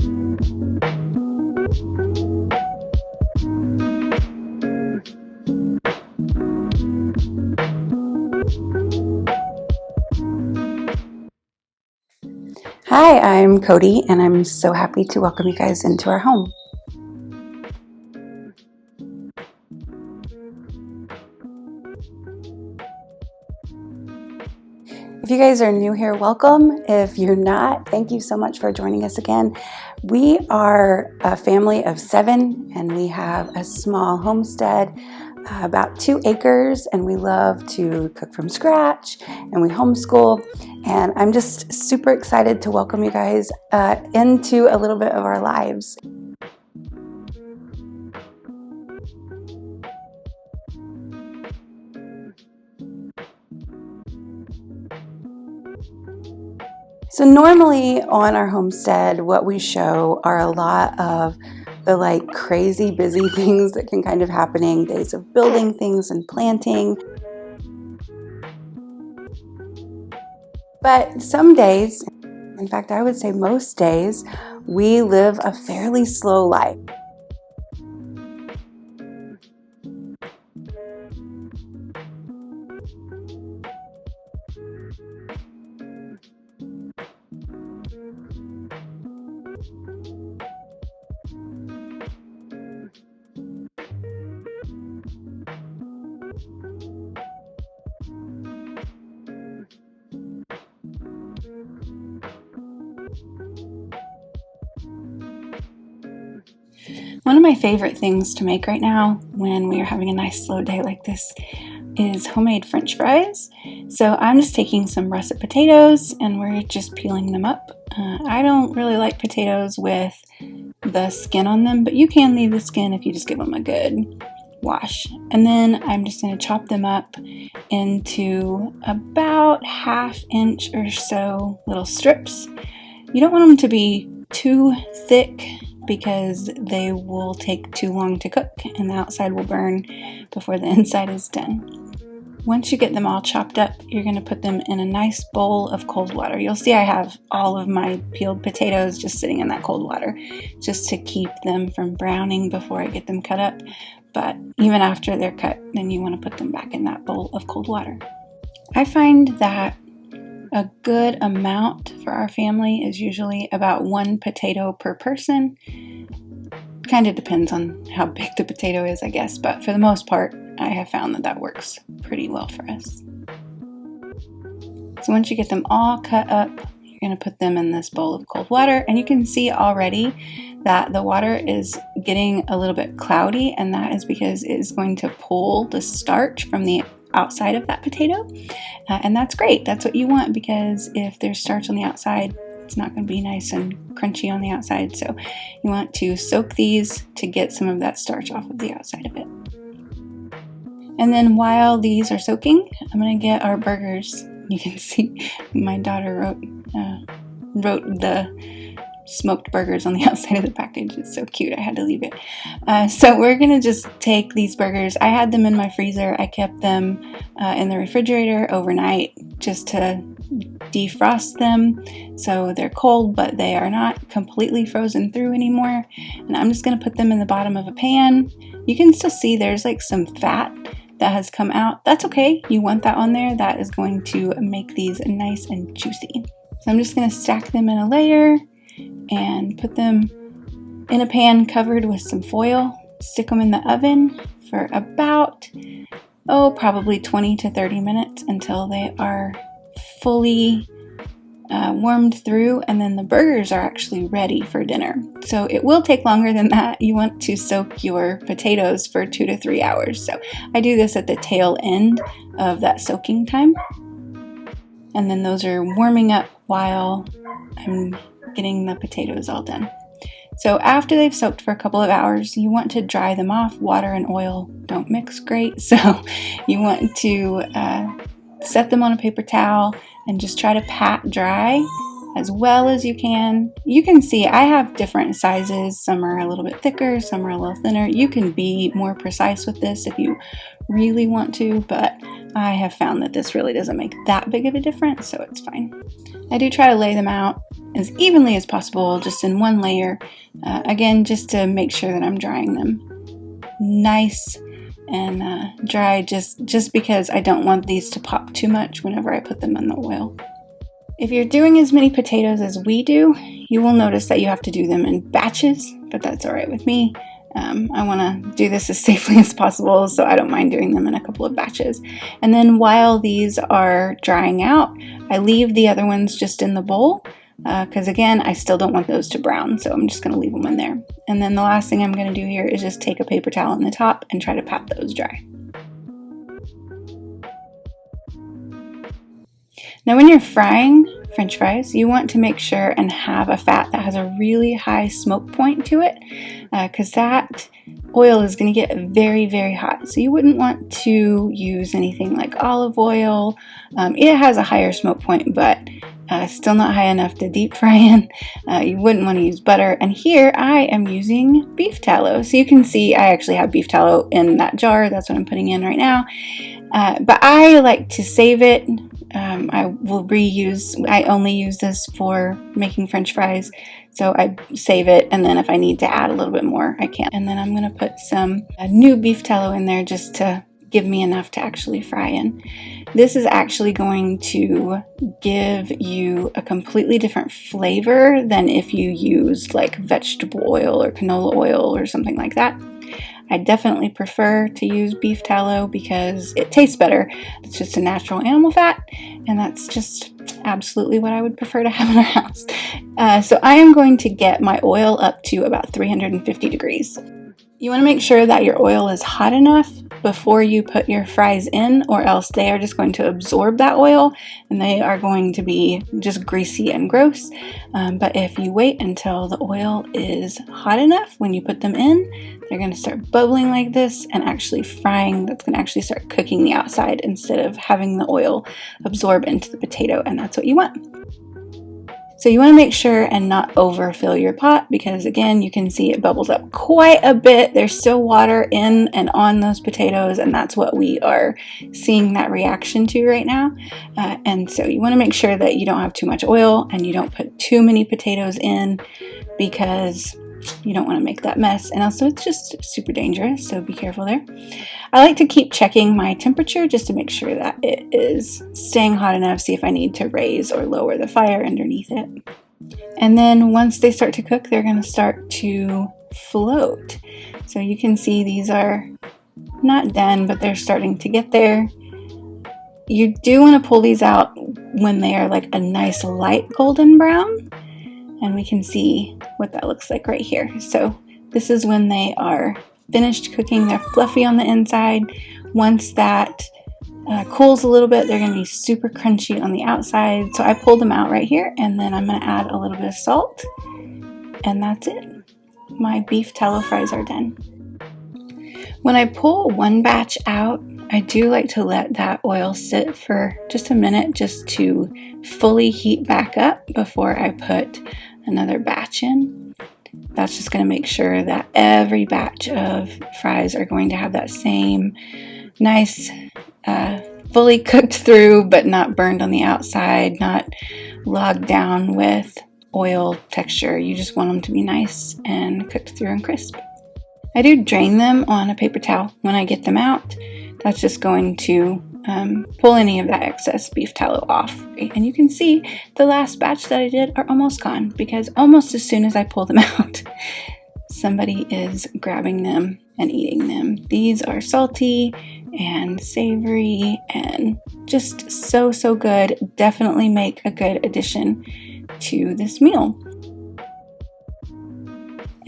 Hi, I'm Cody, and I'm so happy to welcome you guys into our home. If you guys are new here, welcome. If you're not, thank you so much for joining us again. We are a family of 7, and we have a small homestead, about 2 acres, and we love to cook from scratch, and we homeschool. And I'm just super excited to welcome you guys into a little bit of our lives. So normally on our homestead, what we show are a lot of the crazy busy things that can kind of happening, days of building things and planting. But some days, in fact, I would say most days, we live a fairly slow life. One of my favorite things to make right now when we are having a nice slow day like this is homemade French fries. So I'm just taking some russet potatoes and we're just peeling them up. I don't really like potatoes with the skin on them, but you can leave the skin if you just give them a good wash. And then I'm just going to chop them up into about 1/2 inch or so little strips. You don't want them to be too thick because they will take too long to cook and the outside will burn before the inside is done. Once you get them all chopped up, you're going to put them in a nice bowl of cold water. You'll see I have all of my peeled potatoes just sitting in that cold water just to keep them from browning before I get them cut up. But even after they're cut, then you want to put them back in that bowl of cold water. I find that a good amount for our family is usually about 1 potato per person. Kind of depends on how big the potato is, I guess, but for the most part, I have found that works pretty well for us. So once you get them all cut up, you're going to put them in this bowl of cold water, and you can see already that the water is getting a little bit cloudy, and that is because it is going to pull the starch from the outside of that potato, and that's great. That's what you want, because if there's starch on the outside, it's not going to be nice and crunchy on the outside. So you want to soak these to get some of that starch off of the outside of it. And then while these are soaking, I'm going to get our burgers. You can see my daughter wrote the smoked burgers on the outside of the package. It's so cute. I had to leave it. So we're going to just take these burgers. I had them in my freezer. I kept them in the refrigerator overnight just to defrost them. So they're cold, but they are not completely frozen through anymore. And I'm just going to put them in the bottom of a pan. You can still see there's some fat that has come out. That's okay. You want that on there. That is going to make these nice and juicy. So I'm just going to stack them in a layer and put them in a pan covered with some foil. Stick them in the oven for about, probably 20 to 30 minutes until they are fully warmed through, and then the burgers are actually ready for dinner. So it will take longer than that. You want to soak your potatoes for 2 to 3 hours. So I do this at the tail end of that soaking time. And then those are warming up while I'm getting the potatoes all done. So after they've soaked for a couple of hours, you want to dry them off. Water and oil don't mix great, so you want to set them on a paper towel and just try to pat dry as well as you can. You can see I have different sizes. Some are a little bit thicker, some are a little thinner. You can be more precise with this if you really want to, but I have found that this really doesn't make that big of a difference, so it's fine. I do try to lay them out as evenly as possible, just in one layer, again, just to make sure that I'm drying them nice and dry, just because I don't want these to pop too much whenever I put them in the oil. If you're doing as many potatoes as we do, you will notice that you have to do them in batches, but that's all right with me. I want to do this as safely as possible, so I don't mind doing them in a couple of batches. And then while these are drying out, I leave the other ones just in the bowl, because again, I still don't want those to brown, so I'm just going to leave them in there. And then the last thing I'm going to do here is just take a paper towel on the top and try to pat those dry. Now when you're frying French fries, you want to make sure and have a fat that has a really high smoke point to it, because that oil is going to get very, very hot. So you wouldn't want to use anything like olive oil. It has a higher smoke point, but still not high enough to deep fry in. You wouldn't want to use butter. And here I am using beef tallow. So you can see I actually have beef tallow in that jar. That's what I'm putting in right now. But I like to save it. I will reuse. I only use this for making French fries, so I save it, and then if I need to add a little bit more, I can. And then I'm going to put some new beef tallow in there just to give me enough to actually fry in. This is actually going to give you a completely different flavor than if you used like vegetable oil or canola oil or something like that. I definitely prefer to use beef tallow because it tastes better. It's just a natural animal fat, and that's just absolutely what I would prefer to have in our house. So I am going to get my oil up to about 350 degrees. You want to make sure that your oil is hot enough before you put your fries in, or else they are just going to absorb that oil and they are going to be just greasy and gross. But if you wait until the oil is hot enough when you put them in, they're going to start bubbling like this and actually frying. That's going to actually start cooking the outside instead of having the oil absorb into the potato, and that's what you want. So you want to make sure and not overfill your pot, because again, you can see it bubbles up quite a bit. There's still water in and on those potatoes, and that's what we are seeing that reaction to right now. And so you want to make sure that you don't have too much oil and you don't put too many potatoes in, because you don't want to make that mess. And also it's just super dangerous, so be careful there. I like to keep checking my temperature just to make sure that it is staying hot enough, see if I need to raise or lower the fire underneath it. And then once they start to cook, they're going to start to float. So you can see these are not done, but they're starting to get there. You do want to pull these out when they are like a nice light golden brown. And we can see what that looks like right here. So this is when they are finished cooking. They're fluffy on the inside. Once that cools a little bit, they're going to be super crunchy on the outside. So I pulled them out right here, and then I'm going to add a little bit of salt, and that's it. My beef tallow fries are done. When I pull one batch out, I do like to let that oil sit for just a minute just to fully heat back up before I put another batch in. That's just going to make sure that every batch of fries are going to have that same nice, fully cooked through, but not burned on the outside, not logged down with oil texture. You just want them to be nice and cooked through and crisp. I do drain them on a paper towel when I get them out. That's just going to pull any of that excess beef tallow off. And you can see the last batch that I did are almost gone, because almost as soon as I pull them out, somebody is grabbing them and eating them. These are salty and savory and just so good. Definitely make a good addition to this meal.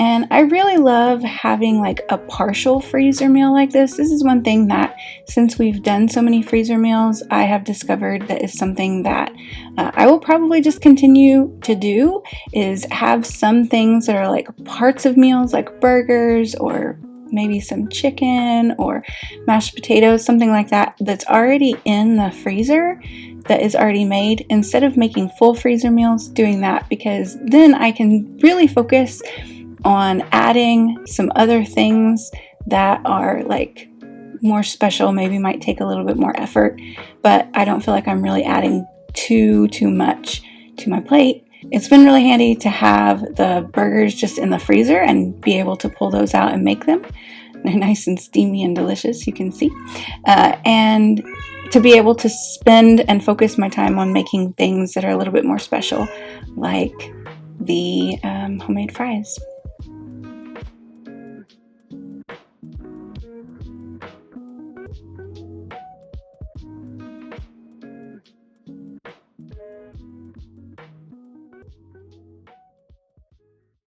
And I really love having like a partial freezer meal like this. This is one thing that, since we've done so many freezer meals, I have discovered that is something that I will probably just continue to do, is have some things that are like parts of meals, like burgers or maybe some chicken or mashed potatoes, something like that, that's already in the freezer, that is already made, instead of making full freezer meals, doing that, because then I can really focus on adding some other things that are like more special maybe might take a little bit more effort, but I don't feel like I'm really adding too much to my plate. It's been really handy to have the burgers just in the freezer and be able to pull those out and make them. They're nice and steamy and delicious, you can see. And to be able to spend and focus my time on making things that are a little bit more special, like the homemade fries.